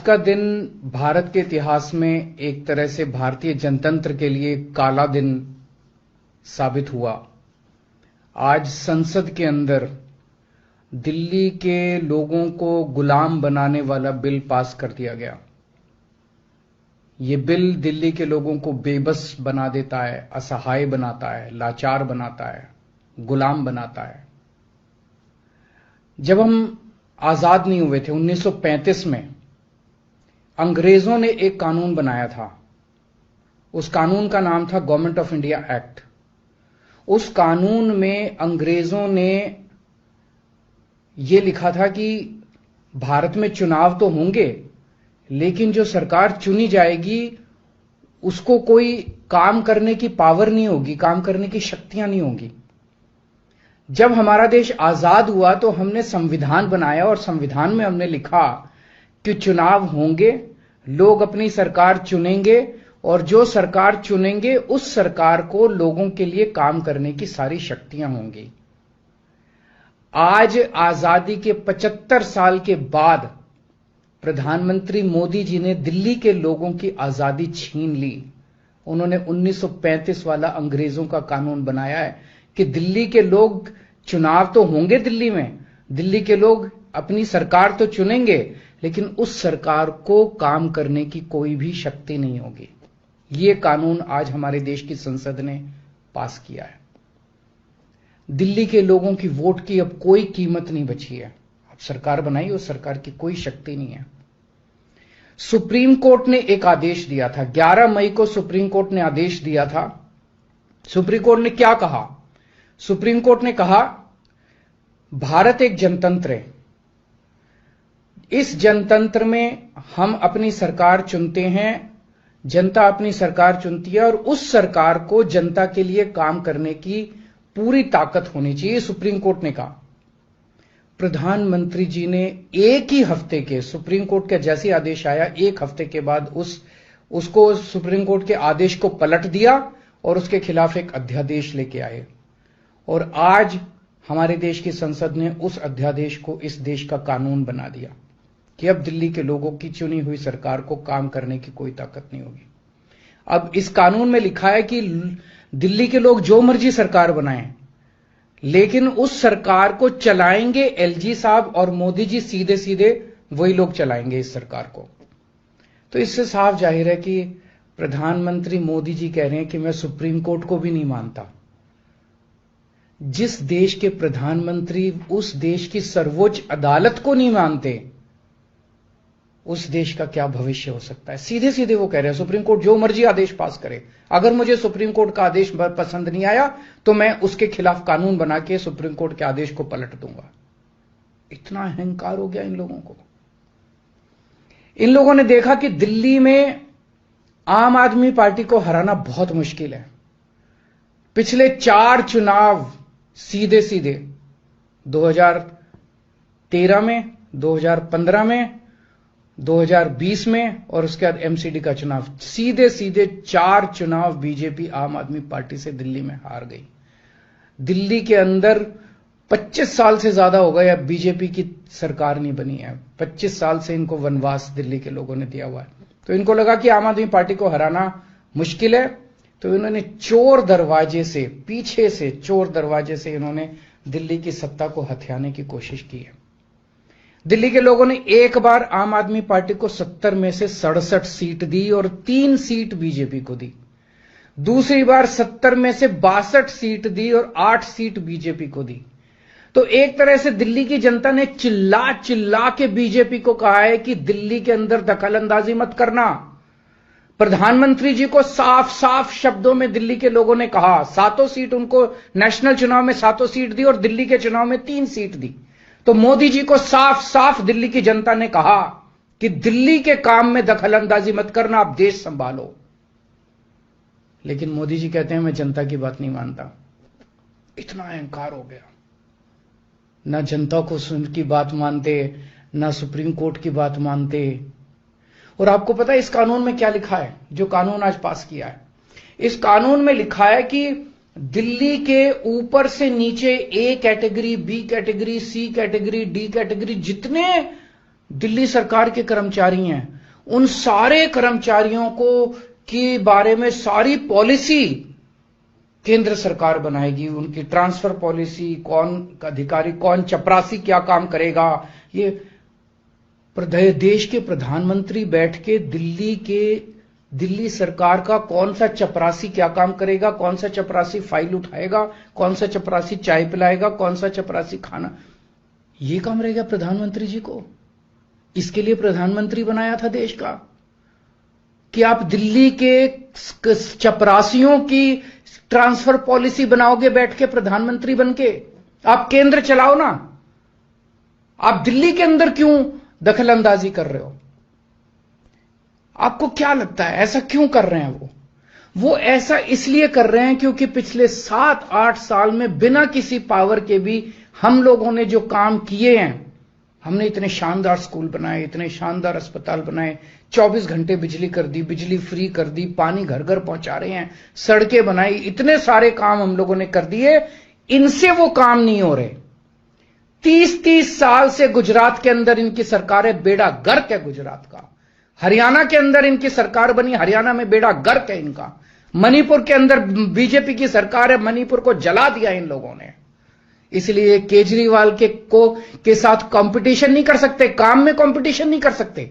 का दिन भारत के इतिहास में एक तरह से भारतीय जनतंत्र के लिए काला दिन साबित हुआ। आज संसद के अंदर दिल्ली के लोगों को गुलाम बनाने वाला बिल पास कर दिया गया। ये बिल दिल्ली के लोगों को बेबस बना देता है, असहाय बनाता है, लाचार बनाता है, गुलाम बनाता है। जब हम आजाद नहीं हुए थे 1935 में, अंग्रेजों ने एक कानून बनाया था। उस कानून का नाम था गवर्नमेंट ऑफ इंडिया एक्ट। उस कानून में अंग्रेजों ने यह लिखा था कि भारत में चुनाव तो होंगे, लेकिन जो सरकार चुनी जाएगी उसको कोई काम करने की पावर नहीं होगी, काम करने की शक्तियां नहीं होगी। जब हमारा देश आजाद हुआ तो हमने संविधान बनाया और संविधान में हमने लिखा कि चुनाव होंगे, लोग अपनी सरकार चुनेंगे और जो सरकार चुनेंगे उस सरकार को लोगों के लिए काम करने की सारी शक्तियां होंगी। आज आजादी के 75 साल के बाद प्रधानमंत्री मोदी जी ने दिल्ली के लोगों की आजादी छीन ली। उन्होंने 1935 वाला अंग्रेजों का कानून बनाया है कि दिल्ली के लोग चुनाव तो होंगे, दिल्ली के लोग अपनी सरकार तो चुनेंगे, लेकिन उस सरकार को काम करने की कोई भी शक्ति नहीं होगी। ये कानून आज हमारे देश की संसद ने पास किया है। दिल्ली के लोगों की वोट की अब कोई कीमत नहीं बची है। अब सरकार बनाई, उस सरकार की कोई शक्ति नहीं है। सुप्रीम कोर्ट ने एक आदेश दिया था, 11 मई को सुप्रीम कोर्ट ने आदेश दिया था। सुप्रीम कोर्ट ने क्या कहा? सुप्रीम कोर्ट ने कहा भारत एक जनतंत्र है। इस जनतंत्र में हम अपनी सरकार चुनते हैं, जनता अपनी सरकार चुनती है और उस सरकार को जनता के लिए काम करने की पूरी ताकत होनी चाहिए, सुप्रीम कोर्ट ने कहा। प्रधानमंत्री जी ने एक ही हफ्ते के, सुप्रीम कोर्ट का जैसे आदेश आया, एक हफ्ते के बाद उसको सुप्रीम कोर्ट के आदेश को पलट दिया और उसके खिलाफ एक अध्यादेश लेके आए। और आज हमारे देश की संसद ने उस अध्यादेश को इस देश का कानून बना दिया कि अब दिल्ली के लोगों की चुनी हुई सरकार को काम करने की कोई ताकत नहीं होगी। अब इस कानून में लिखा है कि दिल्ली के लोग जो मर्जी सरकार बनाएं, लेकिन उस सरकार को चलाएंगे एलजी साहब और मोदी जी, सीधे सीधे वही लोग चलाएंगे इस सरकार को। तो इससे साफ जाहिर है कि प्रधानमंत्री मोदी जी कह रहे हैं कि मैं सुप्रीम कोर्ट को भी नहीं मानता। जिस देश के प्रधानमंत्री उस देश की सर्वोच्च अदालत को नहीं मानते, उस देश का क्या भविष्य हो सकता है? सीधे सीधे वो कह रहे हैं सुप्रीम कोर्ट जो मर्जी आदेश पास करे, अगर मुझे सुप्रीम कोर्ट का आदेश पसंद नहीं आया तो मैं उसके खिलाफ कानून बना के सुप्रीम कोर्ट के आदेश को पलट दूंगा। इतना अहंकार हो गया इन लोगों को। इन लोगों ने देखा कि दिल्ली में आम आदमी पार्टी को हराना बहुत मुश्किल है। पिछले 4 चुनाव सीधे सीधे 2013 में, 2015 में, 2020 में और उसके बाद एमसीडी का चुनाव, सीधे सीधे 4 चुनाव बीजेपी आम आदमी पार्टी से दिल्ली में हार गई। दिल्ली के अंदर 25 साल से ज्यादा हो गए अब बीजेपी की सरकार नहीं बनी है। 25 साल से इनको वनवास दिल्ली के लोगों ने दिया हुआ है। तो इनको लगा कि आम आदमी पार्टी को हराना मुश्किल है, तो इन्होंने चोर दरवाजे से, पीछे से चोर दरवाजे से इन्होंने दिल्ली की सत्ता को हथियाने की कोशिश की है। दिल्ली के लोगों ने एक बार आम आदमी पार्टी को 70 में से 67 सीट दी और 3 सीट बीजेपी को दी। दूसरी बार 70 में से 62 सीट दी और 8 सीट बीजेपी को दी। तो एक तरह से दिल्ली की जनता ने चिल्ला चिल्ला के बीजेपी को कहा है कि दिल्ली के अंदर दखलंदाजी मत करना। प्रधानमंत्री जी को साफ साफ शब्दों में दिल्ली के लोगों ने कहा, 7 सीट उनको नेशनल चुनाव में 7 सीट दी और दिल्ली के चुनाव में 3 सीट दी। तो मोदी जी को साफ साफ दिल्ली की जनता ने कहा कि दिल्ली के काम में दखलंदाजी मत करना, आप देश संभालो। लेकिन मोदी जी कहते हैं मैं जनता की बात नहीं मानता। इतना अहंकार हो गया, ना जनता को की बात मानते, ना सुप्रीम कोर्ट की बात मानते। और आपको पता है इस कानून में क्या लिखा है, जो कानून आज पास किया है? इस कानून में लिखा है कि दिल्ली के ऊपर से नीचे A category, B category, C category, D category जितने दिल्ली सरकार के कर्मचारी हैं, उन सारे कर्मचारियों को के बारे में सारी पॉलिसी केंद्र सरकार बनाएगी। उनकी ट्रांसफर पॉलिसी, कौन अधिकारी, कौन चपरासी क्या काम करेगा, ये देश के प्रधानमंत्री बैठ के दिल्ली सरकार का कौन सा चपरासी क्या काम करेगा, कौन सा चपरासी फाइल उठाएगा, कौन सा चपरासी चाय पिलाएगा, कौन सा चपरासी खाना, ये काम रहेगा प्रधानमंत्री जी को। इसके लिए प्रधानमंत्री बनाया था देश का कि आप दिल्ली के चपरासियों की ट्रांसफर पॉलिसी बनाओगे बैठ के प्रधानमंत्री बनके। आप केंद्र चलाओ ना, आप दिल्ली के अंदर क्यों दखल अंदाजी कर रहे हो? आपको क्या लगता है ऐसा क्यों कर रहे हैं? वो ऐसा इसलिए कर रहे हैं क्योंकि पिछले 7-8 साल में बिना किसी पावर के भी हम लोगों ने जो काम किए हैं, हमने इतने शानदार स्कूल बनाए, इतने शानदार अस्पताल बनाए, 24 घंटे बिजली कर दी, बिजली फ्री कर दी, पानी घर घर पहुंचा रहे हैं, सड़कें बनाई, इतने सारे काम हम लोगों ने कर दिए। इनसे वो काम नहीं हो रहे। 30-30 साल से गुजरात के अंदर इनकी सरकार है, बेड़ा गर्क है गुजरात का। हरियाणा के अंदर इनकी सरकार बनी, हरियाणा में बेड़ा गर्क है इनका। मणिपुर के अंदर बीजेपी की सरकार है, मणिपुर को जला दिया इन लोगों ने। इसलिए केजरीवाल के साथ कंपटीशन नहीं कर सकते, काम में कंपटीशन नहीं कर सकते,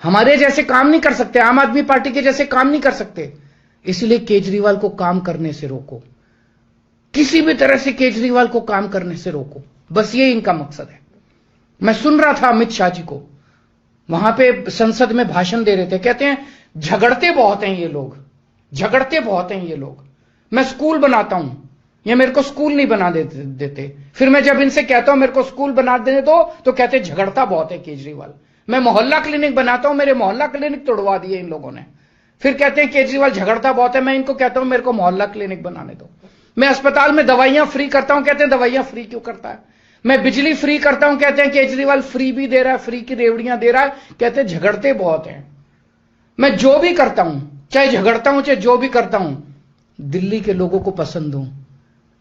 हमारे जैसे काम नहीं कर सकते, आम आदमी पार्टी के जैसे काम नहीं कर सकते। इसलिए केजरीवाल को काम करने से रोको, किसी भी तरह से केजरीवाल को काम करने से रोको, बस ये इनका मकसद है। मैं सुन रहा था अमित शाह जी को, वहां पे संसद में भाषण दे रहे थे, कहते हैं झगड़ते बहुत हैं ये लोग, झगड़ते बहुत हैं ये लोग। मैं स्कूल बनाता हूं, ये मेरे को स्कूल नहीं बना देते। फिर मैं जब इनसे कहता हूं मेरे को स्कूल बना देने दो, तो कहते झगड़ता बहुत है केजरीवाल। मैं मोहल्ला क्लिनिक बनाता हूं, मेरे मोहल्ला क्लिनिक तोड़वा दिए इन लोगों ने। फिर कहते हैं केजरीवाल झगड़ता बहुत है। मैं इनको कहता हूं मेरे को मोहल्ला क्लिनिक बनाने दो। मैं अस्पताल में दवाइयां फ्री करता हूं, कहते हैं दवाइयां फ्री क्यों करता है। मैं बिजली फ्री करता हूं, कहते हैं केजरीवाल फ्री भी दे रहा है, फ्री की रेवड़ियां दे रहा है, कहते हैं झगड़ते बहुत हैं। मैं जो भी करता हूं, चाहे झगड़ता हूं चाहे जो भी करता हूं, दिल्ली के लोगों को पसंद हूं।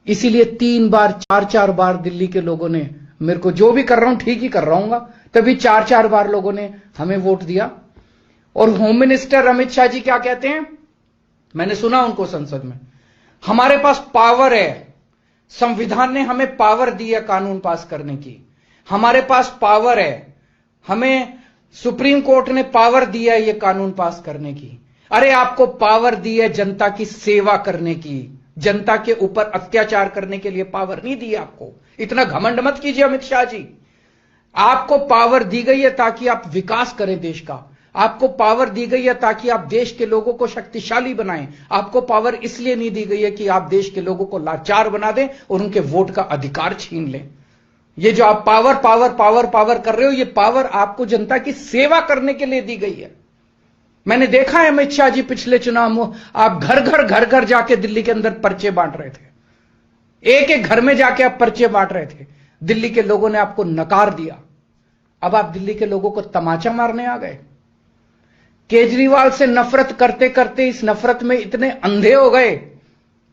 इसीलिए 3 बार 4-4 बार दिल्ली के लोगों ने मेरे को, जो भी कर रहा हूं ठीक ही कर रहा हूं, तभी 4-4 बार लोगों ने हमें वोट दिया। और होम मिनिस्टर अमित शाह जी क्या कहते हैं, मैंने सुना उनको संसद में, हमारे पास पावर है, संविधान ने हमें पावर दी है कानून पास करने की, हमारे पास पावर है, हमें सुप्रीम कोर्ट ने पावर दिया है ये कानून पास करने की। अरे आपको पावर दी है जनता की सेवा करने की, जनता के ऊपर अत्याचार करने के लिए पावर नहीं दी आपको। इतना घमंड मत कीजिए अमित शाह जी। आपको पावर दी गई है ताकि आप विकास करें देश का, आपको पावर दी गई है ताकि आप देश के लोगों को शक्तिशाली बनाएं। आपको पावर इसलिए नहीं दी गई है कि आप देश के लोगों को लाचार बना दें और उनके वोट का अधिकार छीन लें। ये जो आप पावर पावर पावर पावर कर रहे हो, ये पावर आपको जनता की सेवा करने के लिए दी गई है। मैंने देखा है अमित शाह जी पिछले चुनाव में आप घर घर जाके दिल्ली के अंदर पर्चे बांट रहे थे, एक एक घर में जाके आप पर्चे बांट रहे थे। दिल्ली के लोगों ने आपको नकार दिया। अब आप दिल्ली के लोगों को तमाचा मारने आ गए। केजरीवाल से नफरत करते करते इस नफरत में इतने अंधे हो गए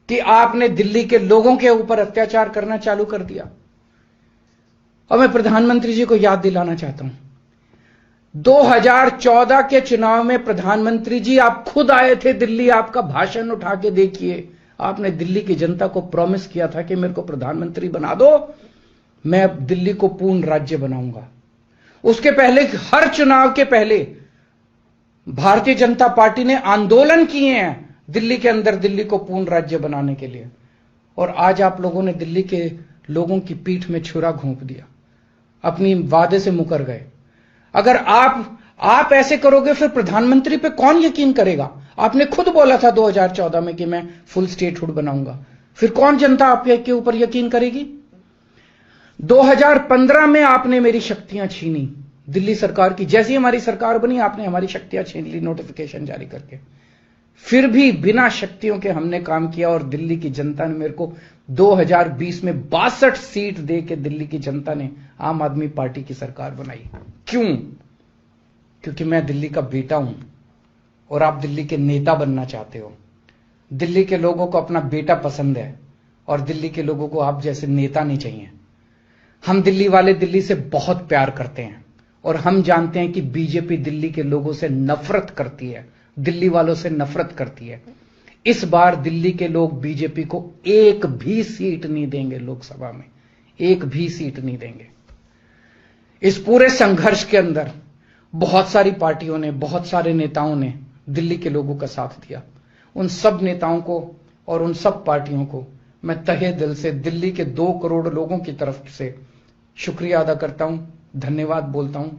कि आपने दिल्ली के लोगों के ऊपर अत्याचार करना चालू कर दिया। और मैं प्रधानमंत्री जी को याद दिलाना चाहता हूं, 2014 के चुनाव में प्रधानमंत्री जी आप खुद आए थे दिल्ली, आपका भाषण उठा के देखिए। आपने दिल्ली की जनता को प्रॉमिस किया था कि मेरे को प्रधानमंत्री बना दो, मैं दिल्ली को पूर्ण राज्य बनाऊंगा। उसके पहले, हर चुनाव के पहले भारतीय जनता पार्टी ने आंदोलन किए हैं दिल्ली के अंदर दिल्ली को पूर्ण राज्य बनाने के लिए। और आज आप लोगों ने दिल्ली के लोगों की पीठ में छुरा घोंप दिया, अपनी वादे से मुकर गए। अगर आप ऐसे करोगे फिर प्रधानमंत्री पे कौन यकीन करेगा? आपने खुद बोला था 2014 में कि मैं फुल स्टेटहुड बनाऊंगा, फिर कौन जनता आपके ऊपर यकीन करेगी? 2015 में आपने मेरी शक्तियां छीनी दिल्ली सरकार की, जैसी हमारी सरकार बनी आपने हमारी शक्तियां छीन ली नोटिफिकेशन जारी करके। फिर भी बिना शक्तियों के हमने काम किया और दिल्ली की जनता ने मेरे को 2020 में 62 सीट दे के दिल्ली की जनता ने आम आदमी पार्टी की सरकार बनाई। क्यों? क्योंकि मैं दिल्ली का बेटा हूं और आप दिल्ली के नेता बनना चाहते हो। दिल्ली के लोगों को अपना बेटा पसंद है और दिल्ली के लोगों को आप जैसे नेता नहीं चाहिए। हम दिल्ली वाले दिल्ली से बहुत प्यार करते हैं और हम जानते हैं कि बीजेपी दिल्ली के लोगों से नफरत करती है, दिल्ली वालों से नफरत करती है। इस बार दिल्ली के लोग बीजेपी को एक भी सीट नहीं देंगे, लोकसभा में एक भी सीट नहीं देंगे। इस पूरे संघर्ष के अंदर बहुत सारी पार्टियों ने, बहुत सारे नेताओं ने दिल्ली के लोगों का साथ दिया। उन सब नेताओं को और उन सब पार्टियों को मैं तहे दिल से दिल्ली के 2 करोड़ लोगों की तरफ से शुक्रिया अदा करता हूं, धन्यवाद बोलता हूं।